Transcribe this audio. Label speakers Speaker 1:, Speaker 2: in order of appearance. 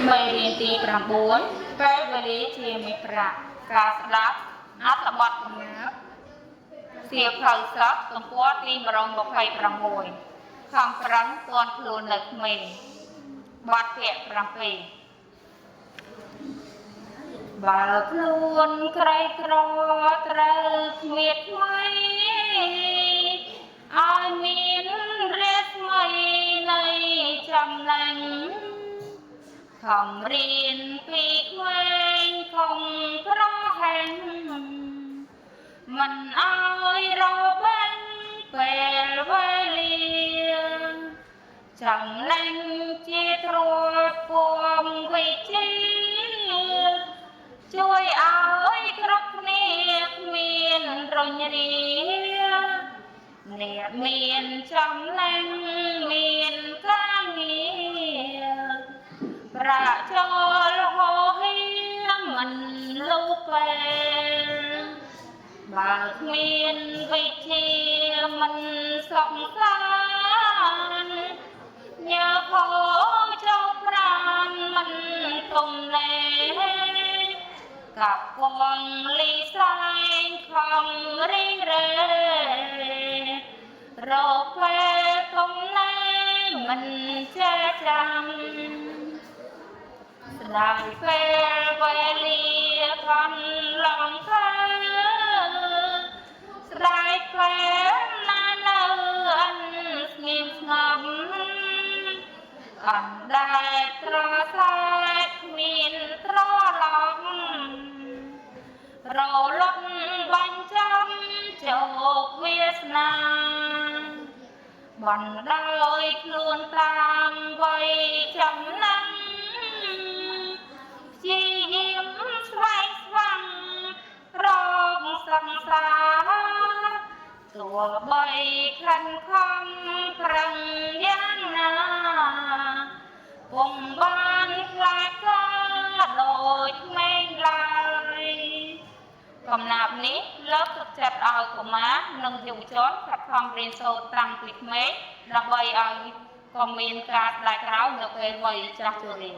Speaker 1: Mày riêng tì bằng bốn, cái về lý chìa mày bạc, cả sắp, áp tập bọt của ngáp. Xìa khẩu sắp, tổng quát đi mà rong bọc hay bằng mùi. Không rắn toànខ្លួននៅក្មេងបាត់ពាក់7បើខ្លួនក្រៃក្រត្រូវគ្មានថ្មីឲ្យមានរាស្មីនៃចំណេញខំរៀនពីក្មេងកុំប្រហែងមិនឲ្យរបែងពេលវេលាចំណេញជាទ្រព្យពួងវិជាជួយឲ្យគ្រប់គ្នាគ្មានរញរាអ្នកមានចំណេញមានការងារប្រាក់ចូលហោហៀមិនលូពេលបើគ្មានវិជាមិនសំខាន់ញើហោចូលប្រានមិនទុំលេកាប់ពងលីសែងខំរីរេរកពេលទុំលេមិនចេះចាំស្ដាយពេលវេលាកន្លងទៅស្រ័យពេលណានៅអិនស្ងៀមស្ងប់អណ្ដែតត្រសែកគ្មានត្រឡប់រលត់បាញ់ចាំជោគវាសនាបណ្ដោយខ្លួនតាមវ័យចំណេញព្យាយាមស្វែងស្វាំងរកសង្សារទោះបីខិនខំប្រឹងយ៉ាងណាពុំបានខ្លាចការដូចក្មេងឡើយកំណាព្យនេះលើកទឹកចិត្តឲ្យកុមារនិងយុវជនខិតខំរៀនសូត្រតាំងពីក្មេងដើម្បីឲ្យក៏មានការស្ដាយក្រោយនៅពេលវ័យចាស់ជរា